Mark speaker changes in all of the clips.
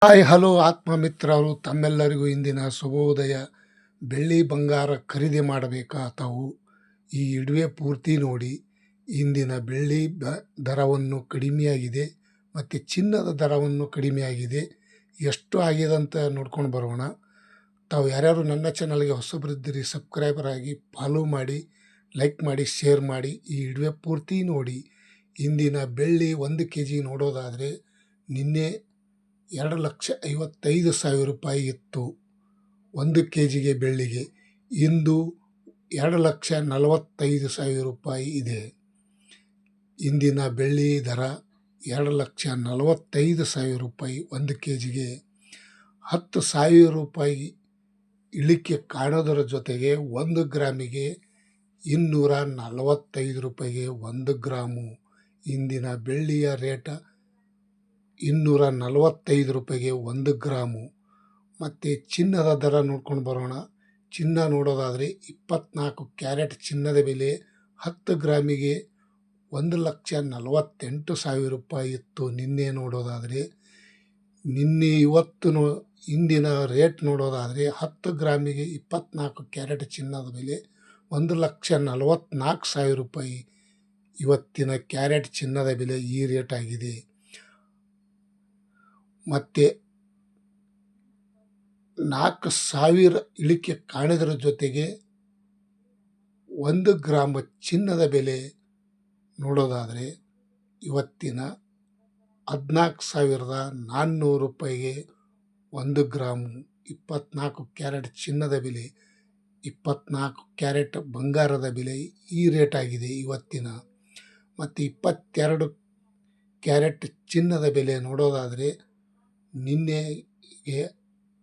Speaker 1: Hi hello ಆತ್ಮ ಮಿತ್ರರು ತಮ್ಮೆಲ್ಲರಿಗೂ ಇಂದಿನ ಶುಭೋದಯ. ಬೆಳ್ಳಿ ಬಂಗಾರ ಖರೀದಿ ಮಾಡಬೇಕಾ ತಾವು ಈ ಇಡುವೆ ಪೂರ್ತಿ ನೋಡಿ. ಇಂದಿನ ಬೆಳ್ಳಿ ದರವನ್ನು ಕಡಿಮೆಯಾಗಿದೆ ಮತ್ತು ಚಿನ್ನದ ದರವನ್ನು ಕಡಿಮೆಯಾಗಿದೆ. ಎಷ್ಟು ಆಗಿದೆ ಅಂತ ನೋಡ್ಕೊಂಡು ಬರೋಣ. ತಾವು ಯಾರ್ಯಾರು ನನ್ನ ಚಾನಲ್ಗೆ ಹೊಸಬರಿದ್ದೀರಿ ಸಬ್ಸ್ಕ್ರೈಬರ್ ಆಗಿ ಫಾಲೋ ಮಾಡಿ, ಲೈಕ್ ಮಾಡಿ, ಶೇರ್ ಮಾಡಿ. ಈ ಇಡುವೆ ಪೂರ್ತಿ ನೋಡಿ. ಇಂದಿನ ಬೆಳ್ಳಿ 1 kg ನೋಡೋದಾದರೆ ನಿನ್ನೆ 2,55,000 ರೂಪಾಯಿ ಇತ್ತು 1 kgಗೆ ಬೆಳ್ಳಿಗೆ. ಇಂದು 2,45,000 ರೂಪಾಯಿ ಇದೆ. ಇಂದಿನ ಬೆಳ್ಳಿ ದರ 2,45,000 ರೂಪಾಯಿ 1 kgಗೆ. 10,000 ರೂಪಾಯಿ ಇಳಿಕೆ ಕಾಣೋದರ ಜೊತೆಗೆ 1 ಗ್ರಾಮಿಗೆ 245 ರೂಪಾಯಿಗೆ 1 ಗ್ರಾಮು. ಇಂದಿನ ಬೆಳ್ಳಿಯ ರೇಟ 245 ರೂಪಾಯಿಗೆ 1 ಗ್ರಾಮು. ಮತ್ತು ಚಿನ್ನದ ದರ ನೋಡ್ಕೊಂಡು ಬರೋಣ. ಚಿನ್ನ ನೋಡೋದಾದರೆ 24 ಕ್ಯಾರೆಟ್ ಚಿನ್ನದ ಬೆಲೆ 10 ಗ್ರಾಮಿಗೆ 1,48,000 ರೂಪಾಯಿ ಇತ್ತು ನಿನ್ನೆ ನೋಡೋದಾದರೆ. ಇಂದಿನ ರೇಟ್ ನೋಡೋದಾದರೆ 10 ಗ್ರಾಮಿಗೆ 24 ಕ್ಯಾರೆಟ್ ಚಿನ್ನದ ಬೆಲೆ 1,44,000 ರೂಪಾಯಿ. ಇವತ್ತಿನ ಕ್ಯಾರೆಟ್ ಚಿನ್ನದ ಬೆಲೆ ಈ ರೇಟ್ ಆಗಿದೆ. ಮತ್ತು 4,000 ಇಳಿಕೆ ಕಾಣಿದರ ಜೊತೆಗೆ 1 ಗ್ರಾಮ್ ಚಿನ್ನದ ಬೆಲೆ ನೋಡೋದಾದರೆ ಇವತ್ತಿನ 14,400 ರೂಪಾಯಿಗೆ 1 ಗ್ರಾಮು. 24 ಕ್ಯಾರೆಟ್ ಚಿನ್ನದ ಬೆಲೆ, 24 ಕ್ಯಾರೆಟ್ ಬಂಗಾರದ ಬೆಲೆ ಈ ರೇಟ್ ಆಗಿದೆ ಇವತ್ತಿನ. ಮತ್ತು 22 ಕ್ಯಾರೆಟ್ ಚಿನ್ನದ ಬೆಲೆ ನೋಡೋದಾದರೆ ನಿನ್ನೆಗೆ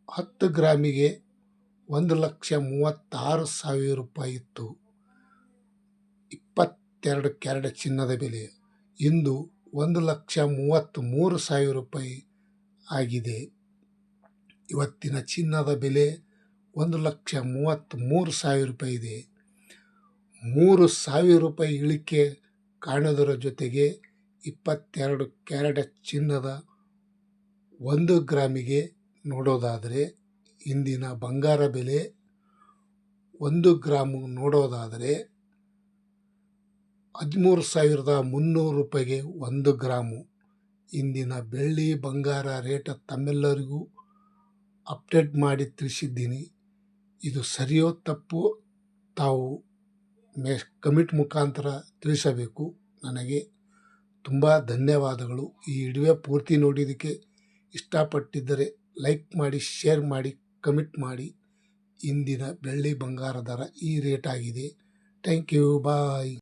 Speaker 1: 10 ಗ್ರಾಮಿಗೆ 1,36,000 ರೂಪಾಯಿ ಇತ್ತು 22 ಕ್ಯಾರೆಟ್ ಚಿನ್ನದ ಬೆಲೆ. ಇಂದು 1,33,000 ರೂಪಾಯಿ ಆಗಿದೆ. ಇವತ್ತಿನ ಚಿನ್ನದ ಬೆಲೆ 1,33,000 ರೂಪಾಯಿ ಇದೆ. 3,000 ರೂಪಾಯಿ ಇಳಿಕೆ ಕಾಣೋದರ ಜೊತೆಗೆ 22 ಕ್ಯಾರೆಟ್ ಚಿನ್ನದ 1 ಗ್ರಾಮಿಗೆ ನೋಡೋದಾದರೆ ಇಂದಿನ ಬಂಗಾರ ಬೆಲೆ 1 ಗ್ರಾಮು ನೋಡೋದಾದರೆ 13,300 ರೂಪಾಯಿಗೆ 1 ಗ್ರಾಮು. ಇಂದಿನ ಬೆಳ್ಳಿ ಬಂಗಾರ ರೇಟ್ ತಮ್ಮೆಲ್ಲರಿಗೂ ಅಪ್ಡೇಟ್ ಮಾಡಿ ತಿಳಿಸಿದ್ದೀನಿ. ಇದು ಸರಿಯೋ ತಪ್ಪು ತಾವು ಕಮೆಂಟ್ ಮುಖಾಂತರ ತಿಳಿಸಬೇಕು. ನನಗೆ ತುಂಬ ಧನ್ಯವಾದಗಳು. ಈ ವಿಡಿಯೋ ಪೂರ್ತಿ ನೋಡಿದ್ದಕ್ಕೆ ಇಷ್ಟಪಟ್ಟಿದ್ದರೆ ಲೈಕ್ ಮಾಡಿ, ಶೇರ್ ಮಾಡಿ, ಕಮೆಂಟ್ ಮಾಡಿ. ಇಂದಿನ ಬೆಳ್ಳಿ ಬಂಗಾರ ದರ ಈ ರೇಟ್ ಆಗಿದೆ. Thank you, bye.